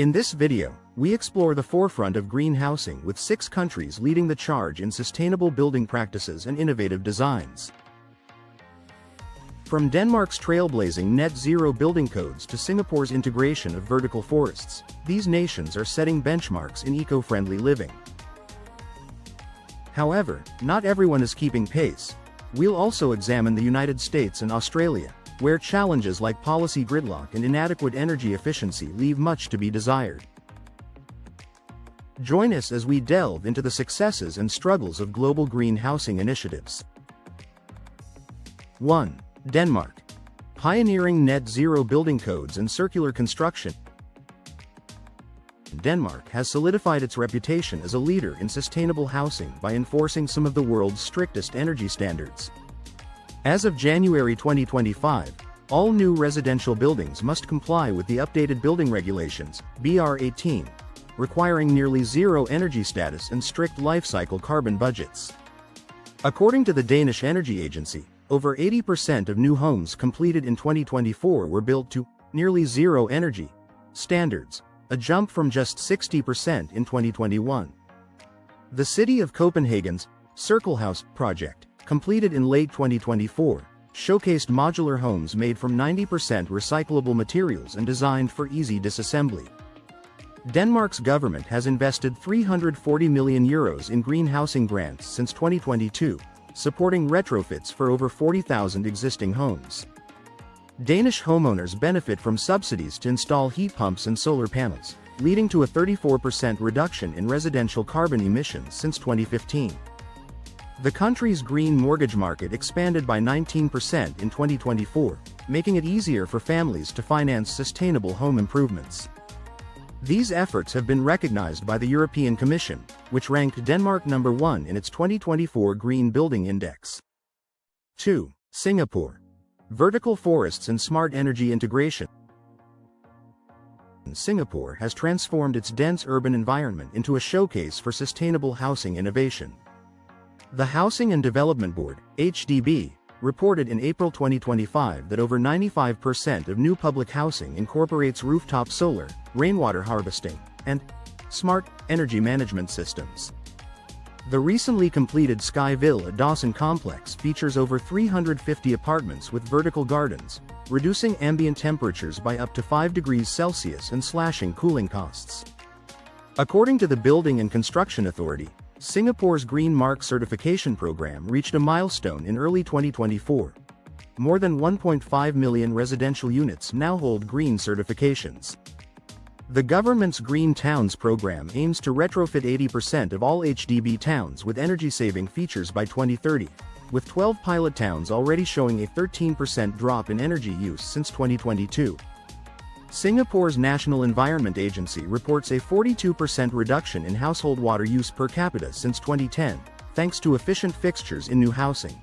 In this video, we explore the forefront of green housing with 6 countries leading the charge in sustainable building practices and innovative designs. From Denmark's trailblazing net zero building codes to Singapore's integration of vertical forests, these nations are setting benchmarks in eco-friendly living. However, not everyone is keeping pace. We'll also examine the United States and Australia, where challenges like policy gridlock and inadequate energy efficiency leave much to be desired. Join us as we delve into the successes and struggles of global green housing initiatives. 1. Denmark. Pioneering net zero building codes and circular construction. Denmark has solidified its reputation as a leader in sustainable housing by enforcing some of the world's strictest energy standards. As of January 2025, all new residential buildings must comply with the updated building regulations, BR18, requiring nearly zero energy status and strict life cycle carbon budgets. According to the Danish Energy Agency, over 80% of new homes completed in 2024 were built to nearly zero energy standards, a jump from just 60% in 2021. The city of Copenhagen's Circle House project, completed in late 2024, showcased modular homes made from 90% recyclable materials and designed for easy disassembly. Denmark's government has invested €340 million in green housing grants since 2022, supporting retrofits for over 40,000 existing homes. Danish homeowners benefit from subsidies to install heat pumps and solar panels, leading to a 34% reduction in residential carbon emissions since 2015. The country's green mortgage market expanded by 19% in 2024, making it easier for families to finance sustainable home improvements. These efforts have been recognized by the European Commission, which ranked Denmark number 1 in its 2024 Green Building Index. 2. Singapore. Vertical forests and smart energy integration. Singapore has transformed its dense urban environment into a showcase for sustainable housing innovation. The Housing and Development Board, HDB, reported in April 2025 that over 95% of new public housing incorporates rooftop solar, rainwater harvesting, and smart energy management systems. The recently completed Sky Villa Dawson complex features over 350 apartments with vertical gardens, reducing ambient temperatures by up to 5 degrees Celsius and slashing cooling costs. According to the Building and Construction Authority, Singapore's Green Mark certification program reached a milestone in early 2024. More than 1.5 million residential units now hold green certifications. The government's Green Towns program aims to retrofit 80% of all HDB towns with energy-saving features by 2030, with 12 pilot towns already showing a 13% drop in energy use since 2022. Singapore's National Environment Agency reports a 42% reduction in household water use per capita since 2010, thanks to efficient fixtures in new housing.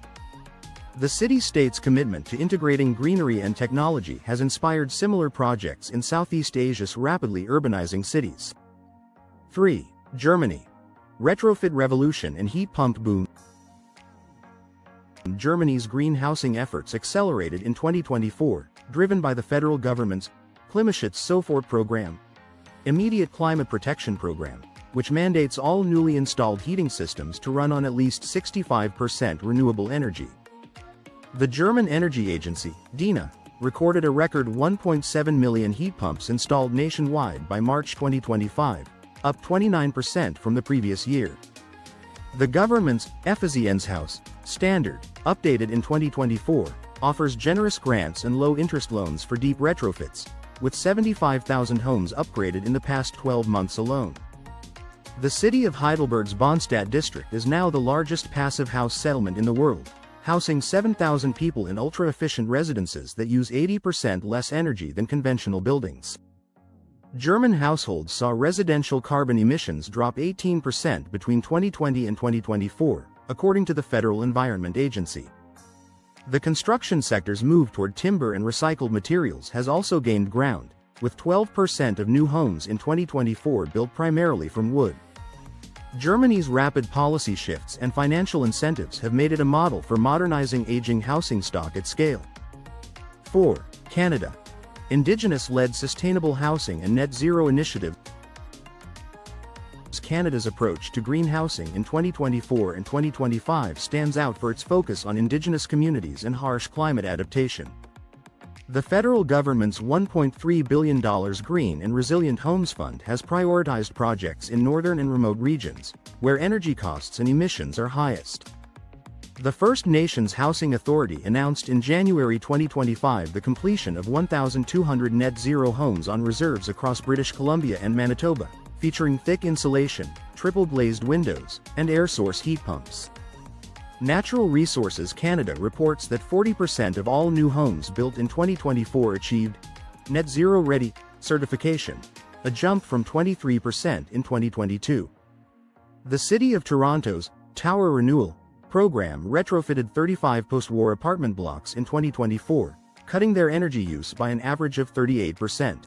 The city-state's commitment to integrating greenery and technology has inspired similar projects in Southeast Asia's rapidly urbanizing cities. 3. Germany. Retrofit revolution and heat pump boom. Germany's green housing efforts accelerated in 2024, driven by the federal government's Klimaschutz Sofort program, Immediate Climate Protection Program, which mandates all newly installed heating systems to run on at least 65% renewable energy. The German Energy Agency, DENA, recorded a record 1.7 million heat pumps installed nationwide by March 2025, up 29% from the previous year. The government's Effizienzhaus standard, updated in 2024, offers generous grants and low-interest loans for deep retrofits, with 75,000 homes upgraded in the past 12 months alone. The city of Heidelberg's Bonstadt district is now the largest passive house settlement in the world, housing 7,000 people in ultra-efficient residences that use 80% less energy than conventional buildings. German households saw residential carbon emissions drop 18% between 2020 and 2024, according to the Federal Environment Agency. The construction sector's move toward timber and recycled materials has also gained ground, with 12% of new homes in 2024 built primarily from wood. Germany's rapid policy shifts and financial incentives have made it a model for modernizing aging housing stock at scale. 4. Canada. Indigenous-led sustainable housing and net zero initiative. Canada's approach to green housing in 2024 and 2025 stands out for its focus on Indigenous communities and harsh climate adaptation. The federal government's $1.3 billion Green and Resilient Homes Fund has prioritized projects in northern and remote regions, where energy costs and emissions are highest. The First Nations Housing Authority announced in January 2025 the completion of 1,200 net zero homes on reserves across British Columbia and Manitoba, featuring thick insulation, triple-glazed windows, and air-source heat pumps. Natural Resources Canada reports that 40% of all new homes built in 2024 achieved Net Zero Ready certification, a jump from 23% in 2022. The City of Toronto's Tower Renewal program retrofitted 35 post-war apartment blocks in 2024, cutting their energy use by an average of 38%.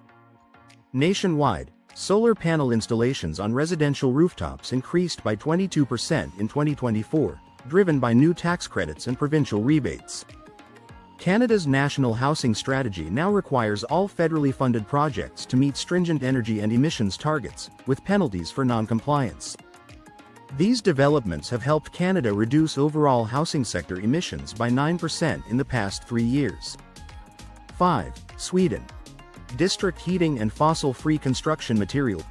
Nationwide, solar panel installations on residential rooftops increased by 22% in 2024, driven by new tax credits and provincial rebates. Canada's National Housing Strategy now requires all federally funded projects to meet stringent energy and emissions targets, with penalties for non-compliance. These developments have helped Canada reduce overall housing sector emissions by 9% in the past 3 years. 5. Sweden. District heating and fossil-free construction material.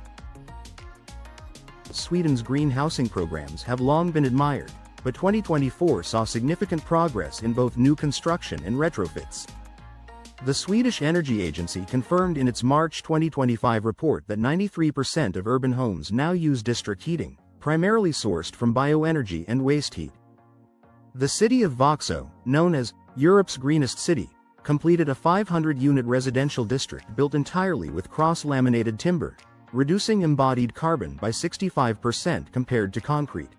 Sweden's green housing programs have long been admired, but 2024 saw significant progress in both new construction and retrofits. The Swedish Energy Agency confirmed in its March 2025 report that 93% of urban homes now use district heating, primarily sourced from bioenergy and waste heat. The city of Vaxo, known as Europe's greenest city, completed a 500-unit residential district built entirely with cross-laminated timber, reducing embodied carbon by 65% compared to concrete.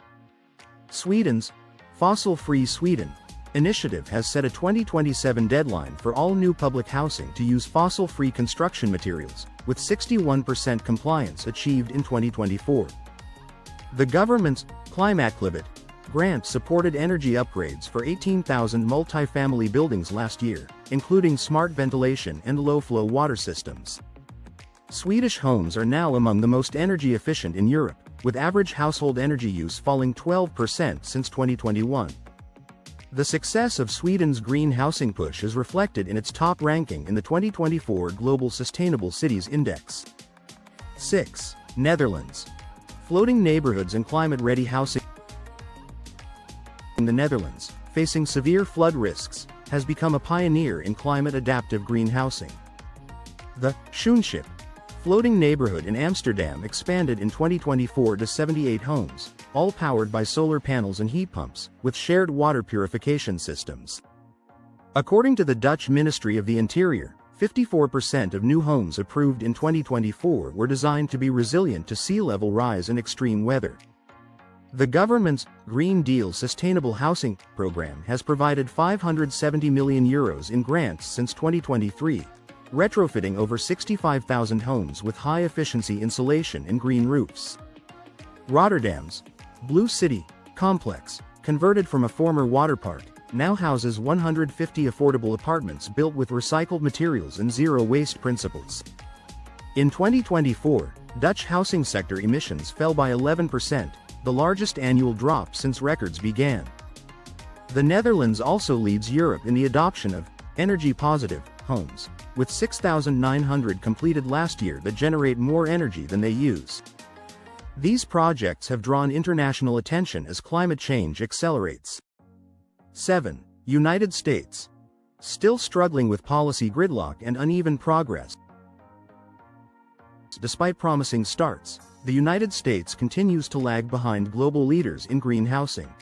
Sweden's Fossil-Free Sweden initiative has set a 2027 deadline for all new public housing to use fossil-free construction materials, with 61% compliance achieved in 2024. The government's Klimatklivet grant supported energy upgrades for 18,000 multi-family buildings last year, including smart ventilation and low-flow water systems. Swedish homes are now among the most energy efficient in Europe, with average household energy use falling 12% since 2021. The success of Sweden's green housing push is reflected in its top ranking in the 2024 Global Sustainable Cities Index. 6. Netherlands. Floating neighborhoods and climate-ready housing. The Netherlands, facing severe flood risks, has become a pioneer in climate-adaptive green housing. The Schoonschip floating neighborhood in Amsterdam expanded in 2024 to 78 homes, all powered by solar panels and heat pumps, with shared water purification systems. According to the Dutch Ministry of the Interior, 54% of new homes approved in 2024 were designed to be resilient to sea level rise and extreme weather. The government's Green Deal Sustainable Housing program has provided €570 million in grants since 2023, retrofitting over 65,000 homes with high-efficiency insulation and green roofs. Rotterdam's Blue City complex, converted from a former water park, now houses 150 affordable apartments built with recycled materials and zero-waste principles. In 2024, Dutch housing sector emissions fell by 11%, the largest annual drop since records began. The Netherlands also leads Europe in the adoption of energy-positive homes, with 6,900 completed last year that generate more energy than they use. These projects have drawn international attention as climate change accelerates. 7. United States. Still struggling with policy gridlock and uneven progress. Despite promising starts, the United States continues to lag behind global leaders in green housing.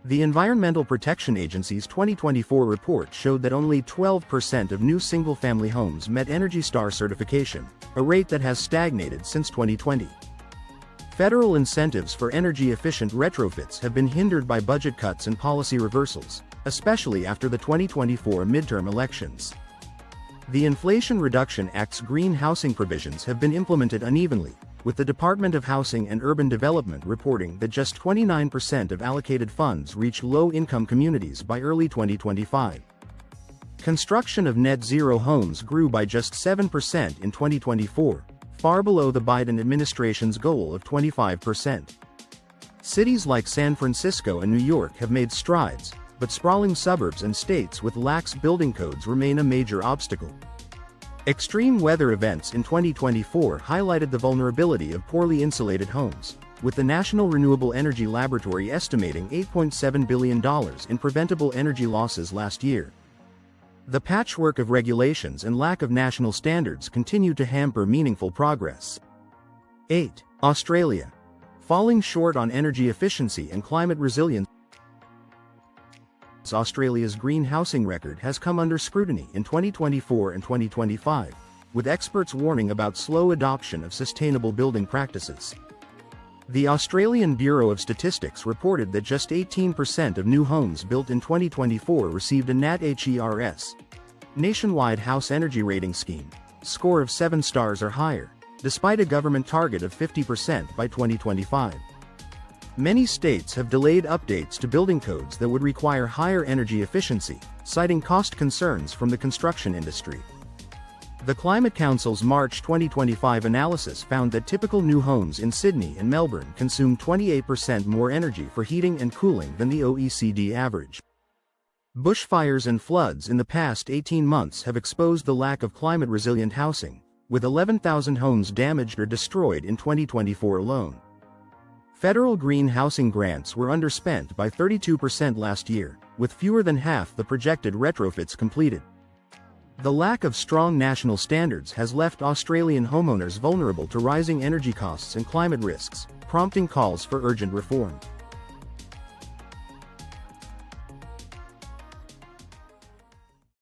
The Environmental Protection Agency's 2024 report showed that only 12% of new single-family homes met Energy Star certification, a rate that has stagnated since 2020. Federal incentives for energy-efficient retrofits have been hindered by budget cuts and policy reversals, especially after the 2024 midterm elections. The Inflation Reduction Act's green housing provisions have been implemented unevenly, with the Department of Housing and Urban Development reporting that just 29% of allocated funds reached low-income communities by early 2025. Construction of net zero homes grew by just 7% in 2024, far below the Biden administration's goal of 25%. Cities like San Francisco and New York have made strides, but sprawling suburbs and states with lax building codes remain a major obstacle. Extreme weather events in 2024 highlighted the vulnerability of poorly insulated homes, with the National Renewable Energy Laboratory estimating $8.7 billion in preventable energy losses last year. The patchwork of regulations and lack of national standards continue to hamper meaningful progress. 8. Australia. Falling short on energy efficiency and climate resilience. Australia's green housing record has come under scrutiny in 2024 and 2025, with experts warning about slow adoption of sustainable building practices. The Australian Bureau of Statistics reported that just 18% of new homes built in 2024 received a NAT-HERS, Nationwide House Energy Rating Scheme, score of 7 stars or higher, despite a government target of 50% by 2025. Many states have delayed updates to building codes that would require higher energy efficiency, citing cost concerns from the construction industry. The Climate Council's March 2025 analysis found that typical new homes in Sydney and Melbourne consume 28% more energy for heating and cooling than the OECD average. Bushfires and floods in the past 18 months have exposed the lack of climate-resilient housing, with 11,000 homes damaged or destroyed in 2024 alone. Federal green housing grants were underspent by 32% last year, with fewer than half the projected retrofits completed. The lack of strong national standards has left Australian homeowners vulnerable to rising energy costs and climate risks, prompting calls for urgent reform.